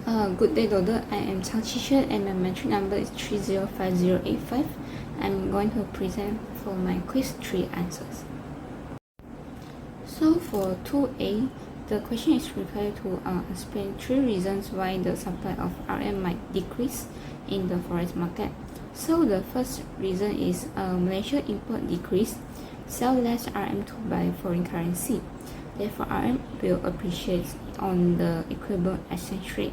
Good day, Dodo. I am Chang Chisha and my metric number is 305085. I'm going to present for my quiz 3 answers. So for 2A, the question is required to explain 3 reasons why the supply of RM might decrease in the forex market. So the first reason is Malaysia import decrease, sell less RM to buy foreign currency. Therefore, RM will appreciate on the equivalent exchange rate.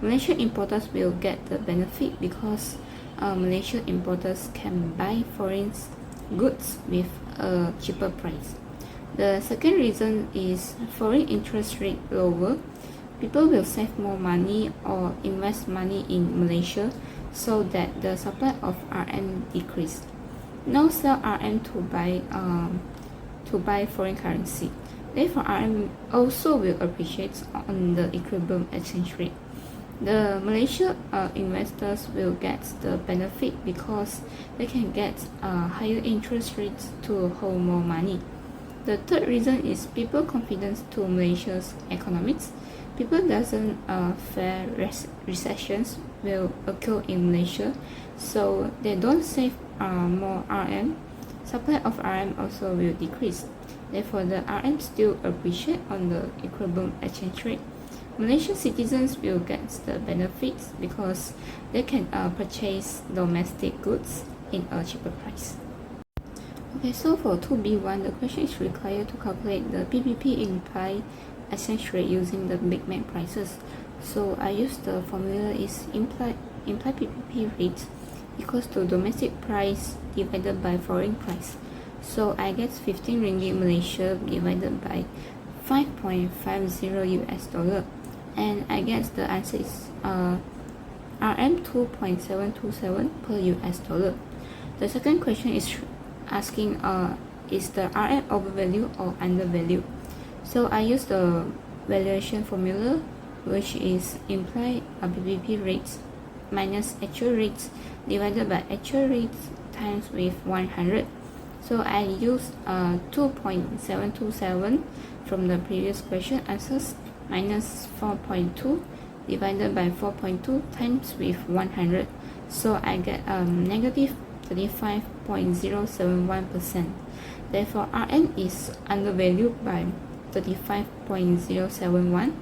Malaysian importers will get the benefit because Malaysian importers can buy foreign goods with a cheaper price. The second reason is foreign interest rate lower. People will save more money or invest money in Malaysia so that the supply of RM decrease. Now sell RM to buy foreign currency. Therefore, RM also will appreciate on the equivalent exchange rate. The Malaysia investors will get the benefit because they can get higher interest rates to hold more money. The third reason is people confidence to Malaysia's economics. People doesn't fear recessions will occur in Malaysia, so they don't save more RM. Supply of RM also will decrease. Therefore, the RM still appreciate on the equivalent exchange rate. Malaysian citizens will get the benefits because they can purchase domestic goods in a cheaper price. Okay, so for 2B1, the question is required to calculate the PPP implied exchange rate using the Big Mac prices. So I use the formula is implied PPP rate equals to domestic price divided by foreign price. So I get 15 ringgit Malaysia divided by 5.50 US dollar, and I guess the answer is RM 2.727 per US dollar. The second question is asking is the RM overvalue or undervalue. So I use the valuation formula, which is implied PPP rates minus actual rates divided by actual rates times with 100. So I use 2.727 from the previous question answers minus 4.2 divided by 4.2 times with 100. So I get negative 35.071%. Therefore, RM is undervalued by 35.071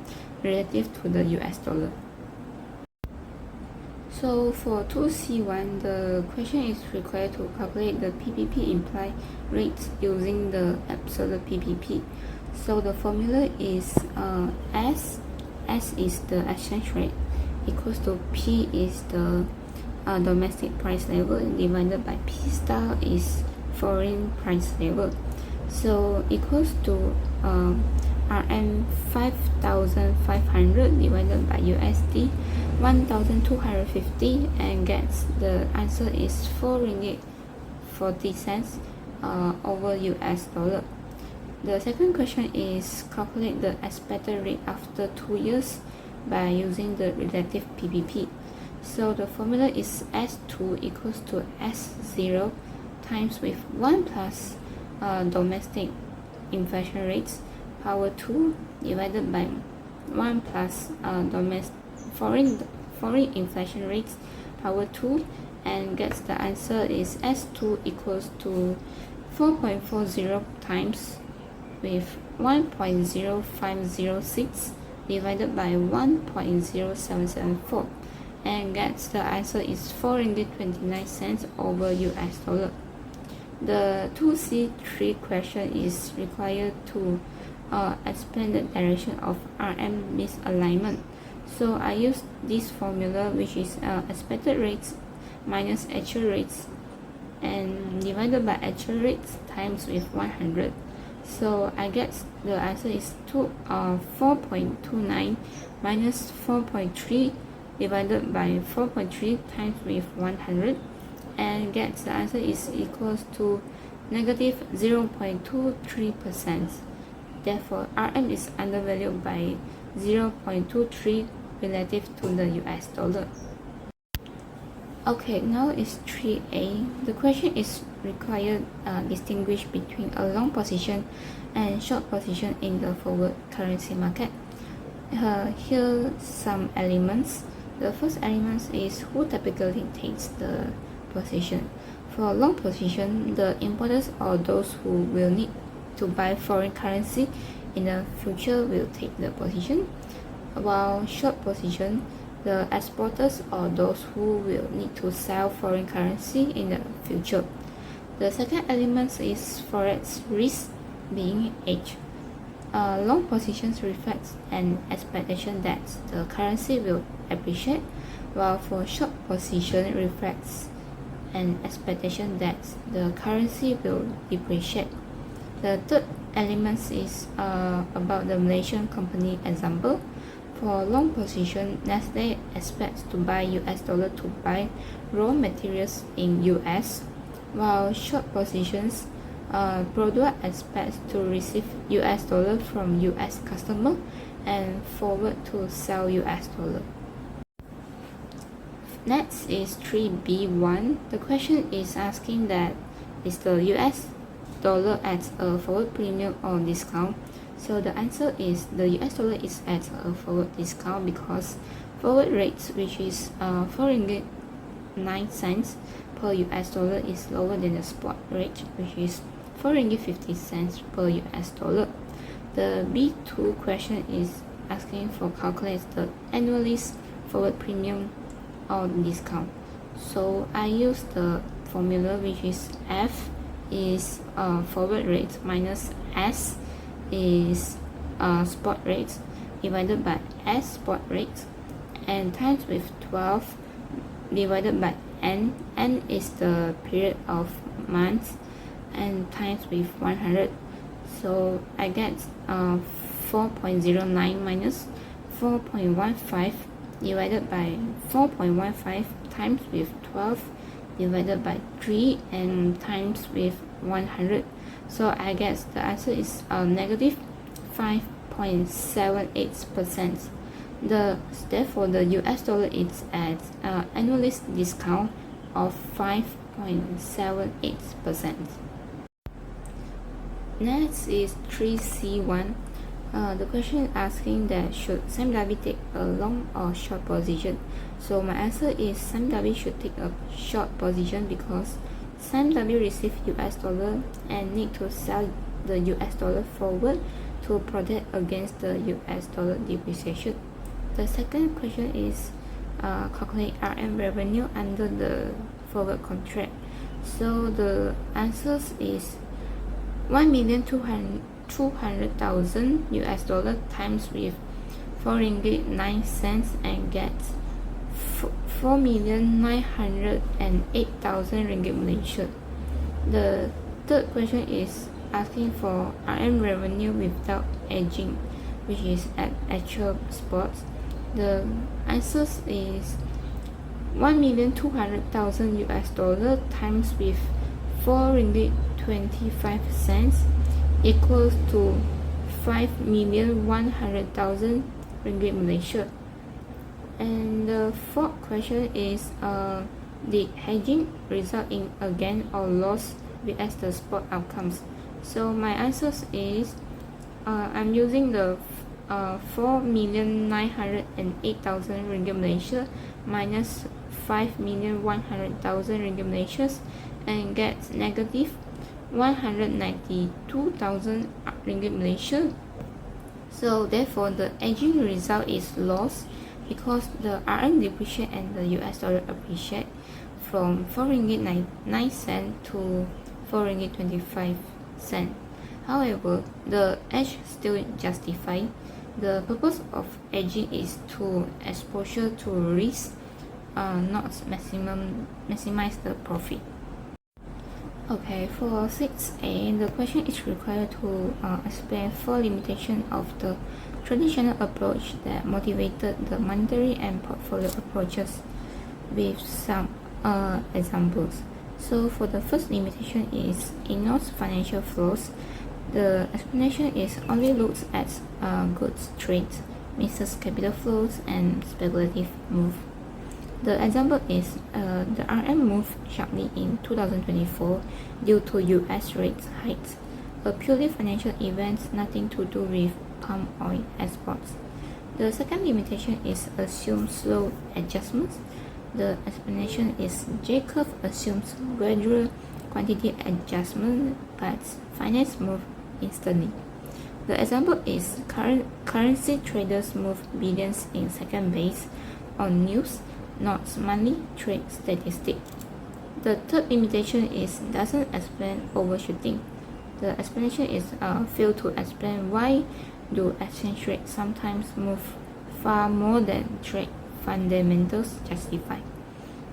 relative to the US dollar. So for 2C1, the question is required to calculate the PPP implied rates using the absolute PPP. So the formula is S is the exchange rate equals to P is the domestic price level divided by P star is foreign price level. So equals to RM 5,500 divided by USD 1,250, and gets the answer is 4 ringgit 40 cents over US dollar. The second question is calculate the expected rate after 2 years by using the relative PPP. So the formula is S2 equals to S0 times with 1 plus domestic inflation rates power 2 divided by 1 plus foreign inflation rates power 2, and gets the answer is S2 equals to 4.40 times with 1.0506 divided by 1.0774, and gets the answer is 4 ringgit 29 cents over US dollar. The 2C3 question is required to explain the direction of RM misalignment. So I use this formula, which is expected rates minus actual rates and divided by actual rates times with 100. So I get the answer is 4.29 minus 4.3 divided by 4.3 times with 100, and gets the answer is equals to negative 0.23%. Therefore, RM is undervalued by 0.23 relative to the US dollar. Okay, now is 3A. The question is required distinguish between a long position and short position in the forward currency market. Here some elements. The first element is who typically takes the position. For long position, the importers or those who will need to buy foreign currency in the future will take the position, while short position, the exporters or those who will need to sell foreign currency in the future. The second element is forex risk being hedged. Long positions reflect an expectation that the currency will appreciate, while for short position reflects an expectation that the currency will depreciate. The third element is about the Malaysian company example. For long position, Nestle expects to buy US dollar to buy raw materials in US, while short positions, product expects to receive US dollar from US customer and forward to sell US dollar. Next is 3B1. The question is asking that is the US dollar at a forward premium or discount? So the answer is the US dollar is at a forward discount because forward rates, which is 4 ringgit 9 cents per US dollar, is lower than the spot rate, which is 4 ringgit 50 cents per US dollar. The B2 question is asking for calculate the annualized forward premium or discount. So I use the formula, which is F is forward rate minus S is spot rate divided by S spot rate and times with 12 divided by N. N is the period of months and times with 100. So I get 4.09 minus 4.15 divided by 4.15 times with 12 divided by 3 and times with 100. So I guess the answer is negative 5.78%. Therefore the US dollar is at annualized discount of 5.78%. Next is 3C1. The question is asking that should Sam Dhabi take a long or short position. So my answer is Sam Dhabi should take a short position because Sam Dhabi receive US dollar and need to sell the US dollar forward to protect against the US dollar depreciation. The second question is calculate RM revenue under the forward contract. So the answers is 1,200,000 US dollar times with 4 ringgit 9 cents and gets 4,908,000 ringgit Malaysia. The third question is asking for RM revenue without hedging, which is at actual spot. The answers is 1,200,000 US dollar times with 4 ringgit 25 cents equals to 5,100,000 ringgit Malaysia. And the fourth question is did hedging result in a gain or loss as the spot outcomes? So my answers is I'm using the 4,908,000 ringgit Malaysia minus 5,100,000 ringgit Malaysia and gets negative 192,000 ringgit Malaysia. So therefore the hedging result is loss because the RM depreciate and the US dollar appreciate from 4 ringgit 9 cent to 4 ringgit 25 cent. However, the hedge still justified. The purpose of hedging is to exposure to risk, not maximize the profit. Okay, for 6A, the question is required to explain 4 limitations of the traditional approach that motivated the monetary and portfolio approaches with some examples. So for the first limitation is ignores financial flows. The explanation is only looks at goods trade, misses capital flows and speculative move. The example is the RM moved sharply in 2024 due to US rate hikes, a purely financial event, nothing to do with palm oil exports. The second limitation is assume slow adjustments. The explanation is J-curve assumes gradual quantity adjustment but finance move instantly. The example is currency traders move billions in second based on news, not monthly trade statistic. The third limitation is doesn't explain overshooting. The explanation is fail to explain why do exchange rates sometimes move far more than trade fundamentals justify.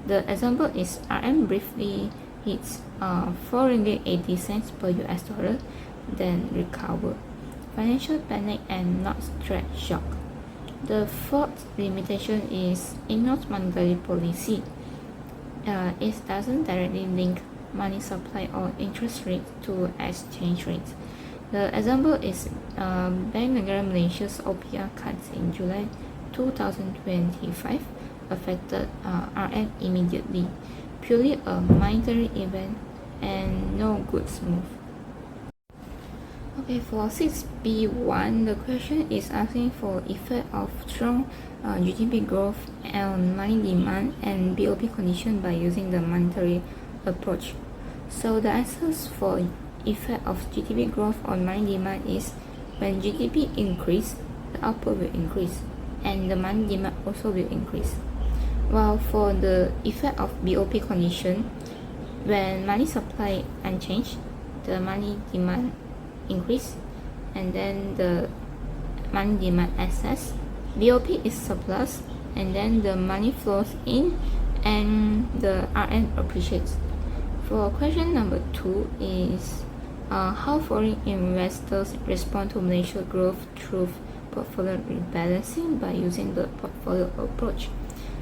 The example is RM briefly hits 4.80 ringgit per US dollar, then recover. Financial panic and not trade shock. The fourth limitation is ignores monetary policy. It doesn't directly link money supply or interest rate to exchange rates. The example is Bank Negara Malaysia's OPR cuts in July 2025 affected RM immediately, purely a monetary event and no goods move. Okay, for 6B1, the question is asking for effect of strong GDP growth on money demand and BOP condition by using the monetary approach. So the answers for effect of GDP growth on money demand is when GDP increase, the output will increase and the money demand also will increase. While for the effect of BOP condition, when money supply unchanged, the money demand increase and then the money demand excess, BOP is surplus and then the money flows in and the RM appreciates. For question number 2 is how foreign investors respond to Malaysia growth through portfolio rebalancing by using the portfolio approach.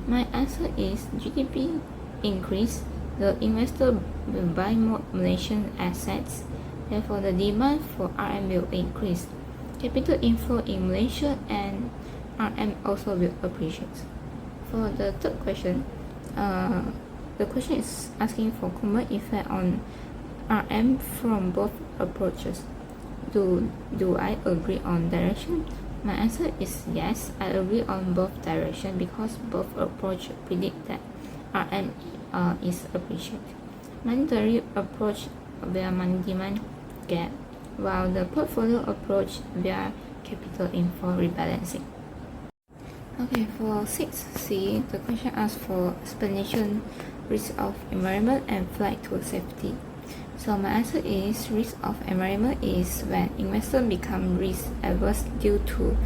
My answer is GDP increase, the investor will buy more Malaysian assets, therefore the demand for RM will increase. Capital inflow in Malaysia and RM also will appreciate. For the third question, the question is asking for combined effect on RM from both approaches. Do I agree on direction? My answer is yes, I agree on both direction because both approach predict that RM is appreciated. Monetary approach via money demand gap, while the portfolio approach via capital inflow rebalancing. Okay, for 6C, the question asks for explanation risk of environment and flight to safety. So my answer is risk of environment is when investors become risk averse due to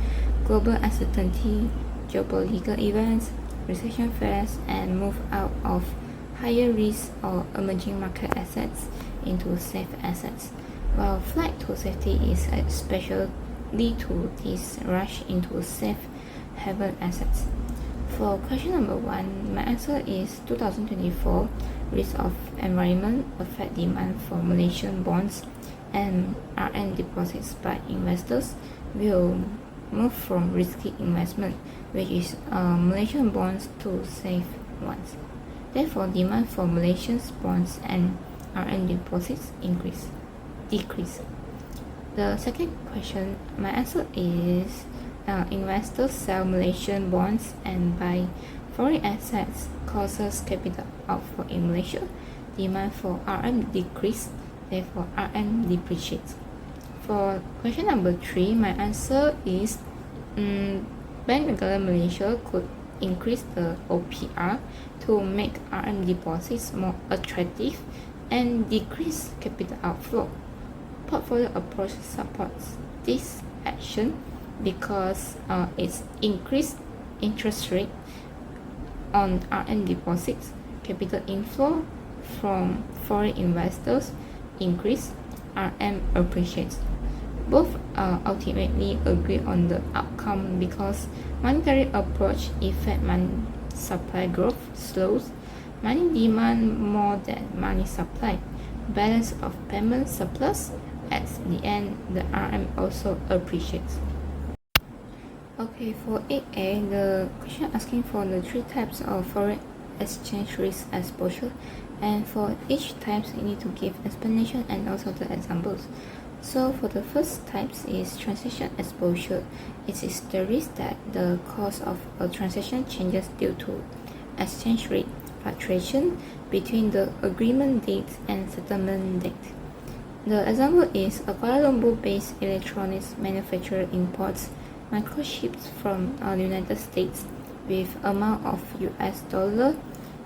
global uncertainty, geopolitical events, recession fears, and move out of higher risk or emerging market assets into safe assets. While flight to safety is especially to this rush into safe haven assets. For question number 1, my answer is 2024 risk of environment affect demand for Malaysian bonds and RM deposits by investors will move from risky investment, which is Malaysian bonds, to safe ones. Therefore, demand for Malaysian bonds and RM deposits decrease. The second question, my answer is investors sell Malaysian bonds and buy foreign assets causes capital outflow in Malaysia. Demand for RM decrease, therefore RM depreciates. For question number 3, my answer is Bank Negara Malaysia could increase the OPR to make RM deposits more attractive and decrease capital outflow. Portfolio approach supports this action because it's increased interest rate on RM deposits, capital inflow from foreign investors increase, RM appreciates. Both ultimately agree on the outcome because monetary approach effect money supply growth slows, money demand more than money supply, balance of payment surplus, at the end the RM also appreciates. Okay, for 8A, the question asking for the 3 types of foreign exchange risk exposure, and for each type you need to give explanation and also the examples. So for the first types is transaction exposure. It is the risk that the cost of a transaction changes due to exchange rate fluctuation between the agreement date and settlement date. The example is a Kuala Lumpur-based electronics manufacturer imports microchips from the United States with amount of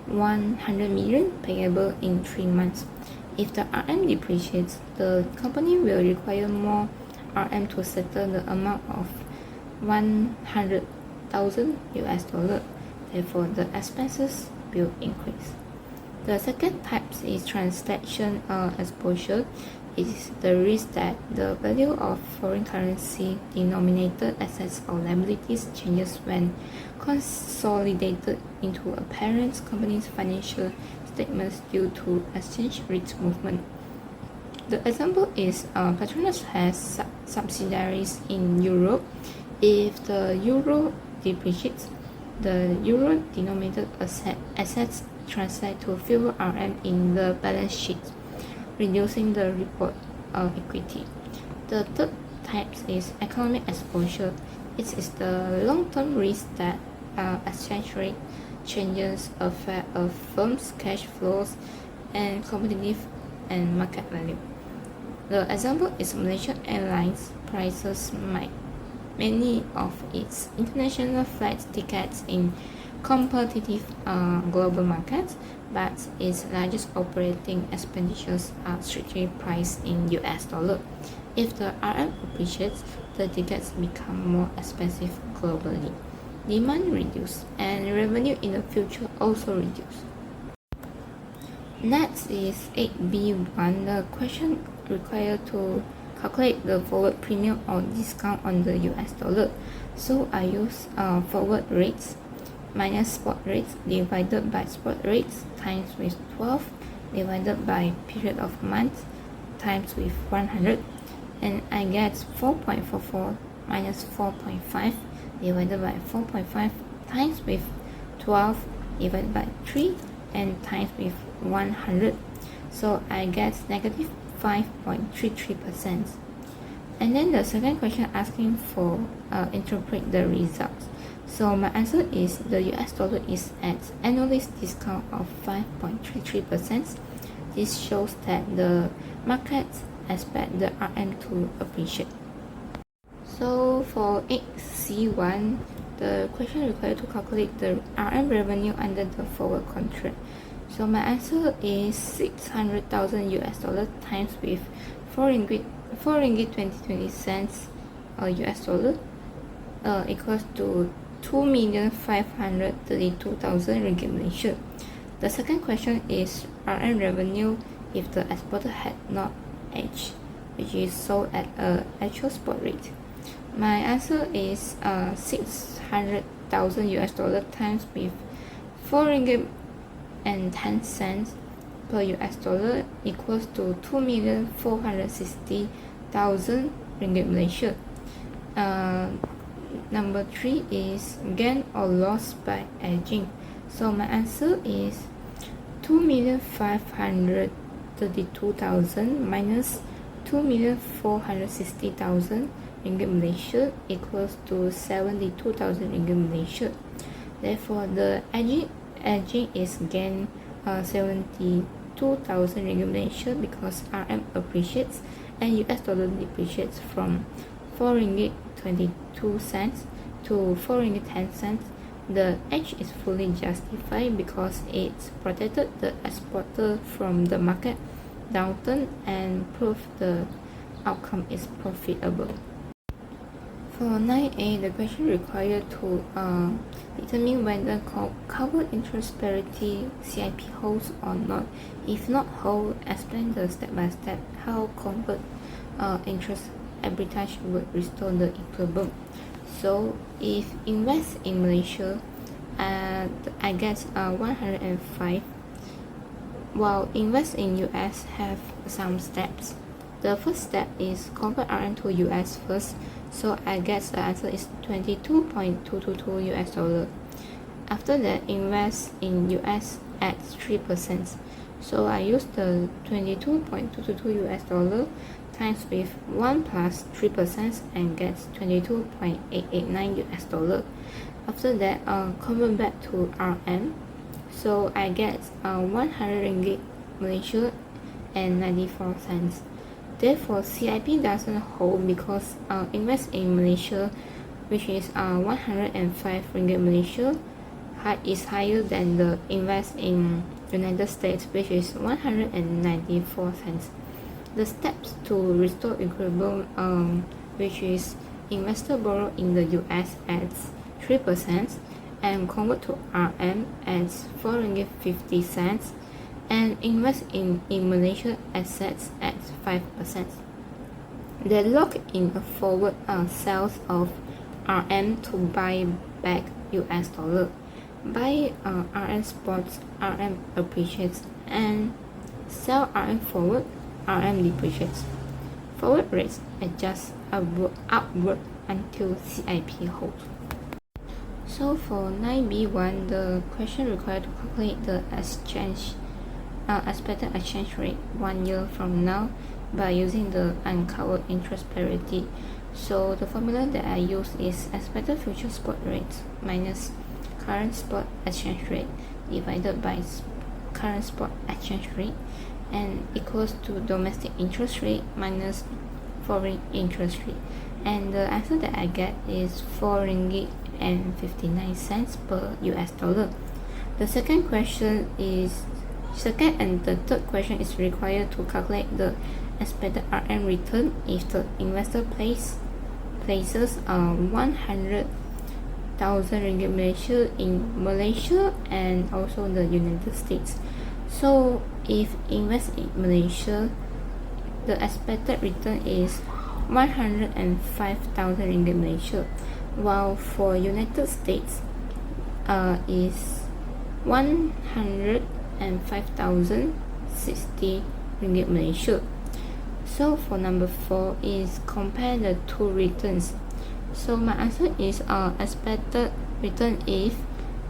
$100 million payable in 3 months. If the RM depreciates, the company will require more RM to settle the amount of $100,000. Therefore, the expenses will increase. The second type is transaction exposure. It is the risk that the value of foreign currency denominated assets or liabilities changes when consolidated into a parent company's financial statements due to exchange rate movement. The example is Petronas has subsidiaries in Europe. If the euro depreciates, the euro-denominated assets translate to fewer RM in the balance sheet, reducing the report equity. The third type is economic exposure. It is the long-term risk that exchange rate changes affect a firm's cash flows and competitive and market value. The example is Malaysia Airlines prices many of its international flight tickets in competitive global markets, but its largest operating expenditures are strictly priced in US dollar. If the RM appreciates, the tickets become more expensive globally. Demand reduces and revenue in the future also reduces. Next is 8B1. The question required to calculate the forward premium or discount on the US dollar. So I use forward rates minus spot rates divided by spot rates times with 12 divided by period of months times with 100, and I get 4.44 minus 4.5 divided by 4.5 times with 12 divided by 3 and times with 100. So I get negative 5.33%. And then the second question asking for interpret the results. So my answer is the US dollar is at annualized discount of 5.33%. This shows that the markets expect the RM to appreciate. So for 8C1, the question required to calculate the RM revenue under the forward contract. So my answer is 600,000 US dollar times with 4 ringgit 2020 cents US dollar equals to 2,532,000 ringgit Malaysia. The second question is RM revenue if the exporter had not hedged, which is sold at a actual spot rate. My answer is 600,000 US dollar times with 4 ringgit and 10 cents per US dollar equals to 2,460,000 ringgit Malaysia. Number 3 is gain or loss by hedging. So my answer is 2,532,000 minus 2,460,000 ringgit Malaysia equals to 72,000 ringgit Malaysia. Therefore, the hedging is gain 72,000 ringgit Malaysia because RM appreciates and US dollar depreciates from 4 ringgit 22 cents to 4 ringgit 10 cents. The hedge is fully justified because it protected the exporter from the market downturn and proved the outcome is profitable. For 9A, the question required to determine whether covered interest parity CIP holds or not. If not hold, explain the step-by-step how convert interest arbitrage would restore the equilibrium. So if invest in Malaysia, I get 105, while invest in US have some steps. The first step is convert RM to US first, so I guess the answer is 22.222 US dollar. After that, invest in US at 3%. So I use the 22.222 US dollar times with 1 plus 3% and gets 22.889 US dollar. After that, convert back to RM. So I get 100 ringgit Malaysia and 94 cents. Therefore, CIP doesn't hold because invest in Malaysia, which is 105 ringgit Malaysia, is higher than the invest in United States, which is 194 cents. The steps to restore equilibrium, which is investor borrow in the US adds 3% and convert to RM adds 4 ringgit 50 cents and invest in Malaysia assets at 5%. They lock in a forward sales of RM to buy back US dollar. Buy RM spots, RM appreciates, and sell RM forward, RM depreciates. Forward rates adjust upward until CIP holds. So for 9B1, the question required to calculate the expected exchange rate 1 year from now by using the uncovered interest parity. So the formula that I use is expected future spot rates minus current spot exchange rate divided by current spot exchange rate and equals to domestic interest rate minus foreign interest rate. And the answer that I get is 4 ringgit and 59 cents per US dollar. The second and the third question is required to calculate the expected RM return if the investor places 100,000 ringgit Malaysia in Malaysia and also the United States. So if invest in Malaysia, the expected return is 105,000 ringgit Malaysia, while for United States is 105,060 ringgit Malaysia. So for number 4 is compare the two returns. So my answer is expected return if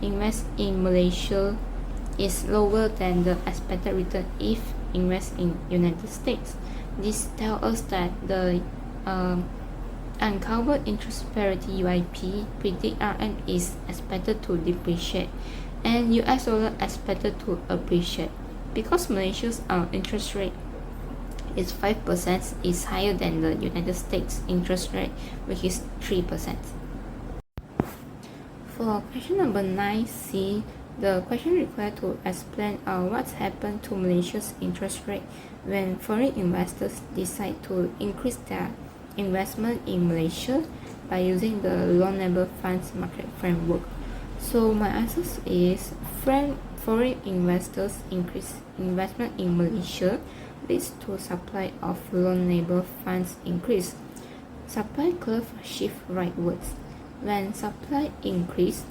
invest in Malaysia is lower than the expected return if invest in United States. This tells us that the uncovered interest parity UIP predict RM is expected to depreciate and US dollar expected to appreciate because Malaysia's interest rate is 5% is higher than the United States interest rate, which is 3%. For question number 9C, the question required to explain what's happened to Malaysia's interest rate when foreign investors decide to increase their investment in Malaysia by using the loan-able funds market framework. So my answer is foreign investors increase investment in Malaysia leads to supply of loan-able funds increase. Supply curve shift rightwards. When supply increase,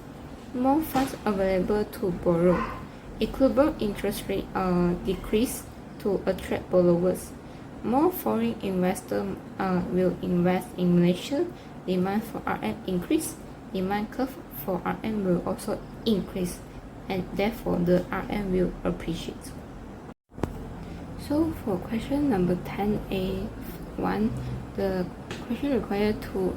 more funds available to borrow. Equilibrium interest rate decrease to attract borrowers. More foreign investors will invest in Malaysia. Demand for RM increase. Demand curve for RM will also increase, and therefore the RM will appreciate. So for question number 10A1, the question required to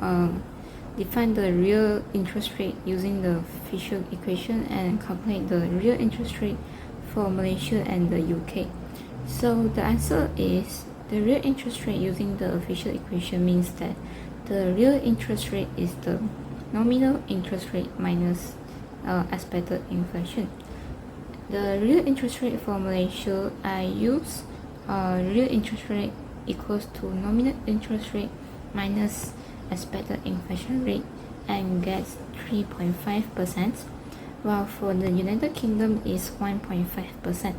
define the real interest rate using the Fisher equation and calculate the real interest rate for Malaysia and the UK. So the answer is the real interest rate using the Fisher equation means that the real interest rate is the nominal interest rate minus expected inflation. The real interest rate for Malaysia, I use real interest rate equals to nominal interest rate minus expected inflation rate and gets 3.5%, while for the United Kingdom is 1.5%.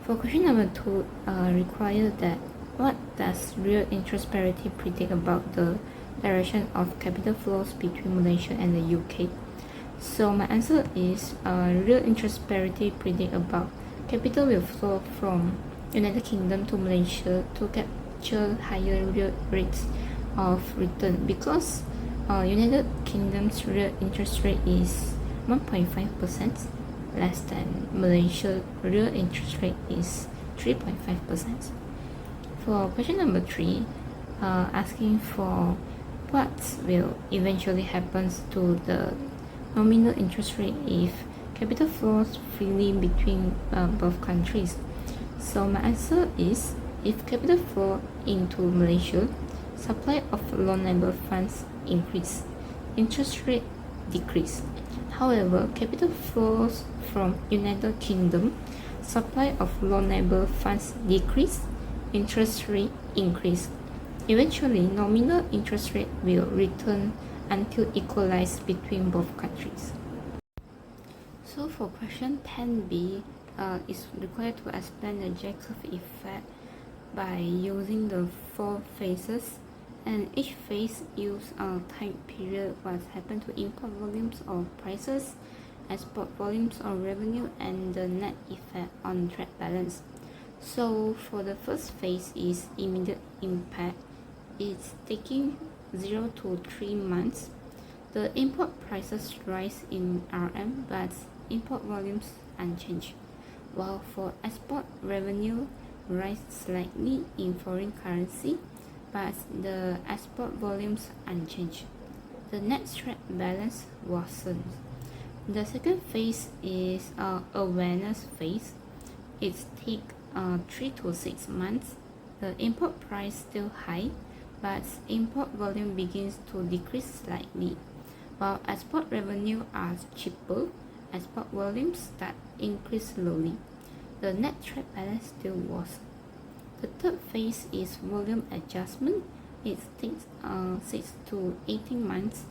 For question number 2, require that what does real interest parity predict about the direction of capital flows between Malaysia and the UK? So my answer is real interest parity predict about capital will flow from United Kingdom to Malaysia to capture higher real rates of return because United Kingdom's real interest rate is 1.5% less than Malaysia real interest rate is 3.5%. For question number 3, asking for what will eventually happen to the nominal interest rate if capital flows freely between both countries. So my answer is, if capital flow into Malaysia, supply of loanable funds increase, interest rate decrease. However, capital flows from United Kingdom, supply of loanable funds decrease, interest rate increase. Eventually, nominal interest rate will return until equalized between both countries. So for question 10b, is required to explain the J-curve effect by using the 4 phases, and each phase use a time period what happened to import volumes or prices, export volumes or revenue, and the net effect on trade balance. So for the first phase is immediate impact. It's taking 0 to 3 months. The import prices rise in RM, but import volumes unchanged, while for export revenue rise slightly in foreign currency, but the export volumes unchanged. The net trade balance worsens. The second phase is awareness phase. It takes 3 to 6 months. The import price still high, but import volume begins to decrease slightly. While export revenue are cheaper, export volumes start increase slowly. The net trade balance still worsens. The third phase is volume adjustment. It takes 6 to 18 months.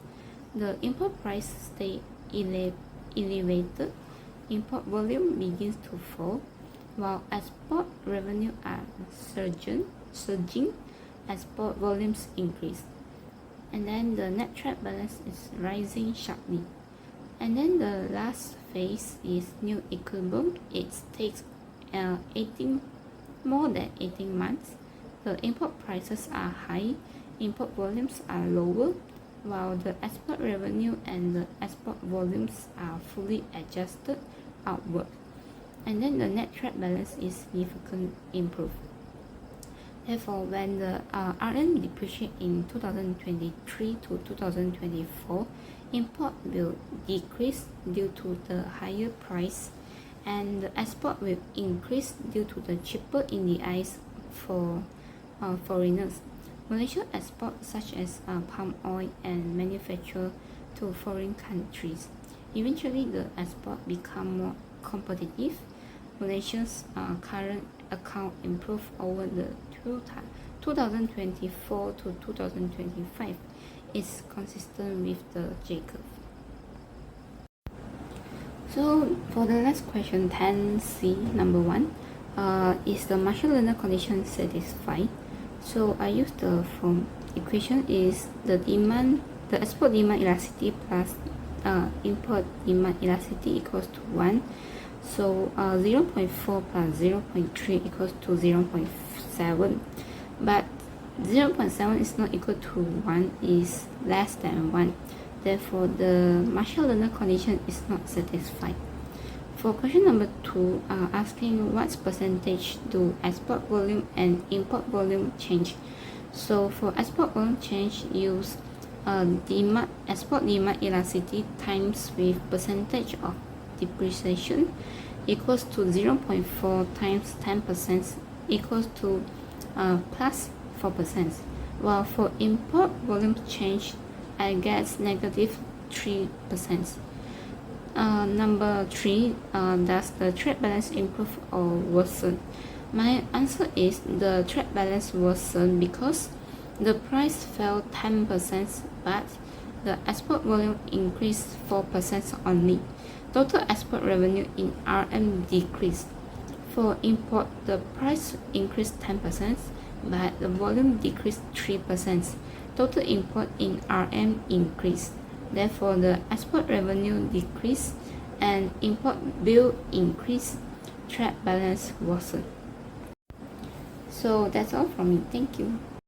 The import price stay elevated. Import volume begins to fall, while export revenue are surging. Export volumes increase. And then the net trade balance is rising sharply. And then the last phase is new equilibrium. It takes more than 18 months. The import prices are high, import volumes are lower, while the export revenue and the export volumes are fully adjusted outward. And then the net trade balance is significantly improved. Therefore, when the RM depreciate in 2023 to 2024, import will decrease due to the higher price, and the export will increase due to the cheaper in the eyes for foreigners. Malaysia export such as palm oil and manufacture to foreign countries. Eventually, the export become more competitive. Malaysia's current account improve over the 2024 to 2025 is consistent with the J-curve. So for the last question, 10C, number 1, is the Marshall-Lerner condition satisfied? So I use the form equation is the export demand elasticity plus import demand elasticity equals to 1. So 0.4 plus 0.3 equals to 0.7, but 0.7 is not equal to 1, is less than 1. Therefore, the Marshall-Lerner condition is not satisfied. For question number 2, asking what percentage do export volume and import volume change. So for export volume change, use export demand elasticity times with percentage of depreciation equals to 0.4 times 10% equals to plus 4%. While for import volume change, I get negative 3%. Number 3, does the trade balance improve or worsen? My answer is the trade balance worsen because the price fell 10%, but the export volume increased 4% only. Total export revenue in RM decreased. For import, the price increased 10%, but the volume decreased 3%. Total import in RM increased. Therefore, the export revenue decreased and import bill increased. Trade balance worsened. So that's all from me. Thank you.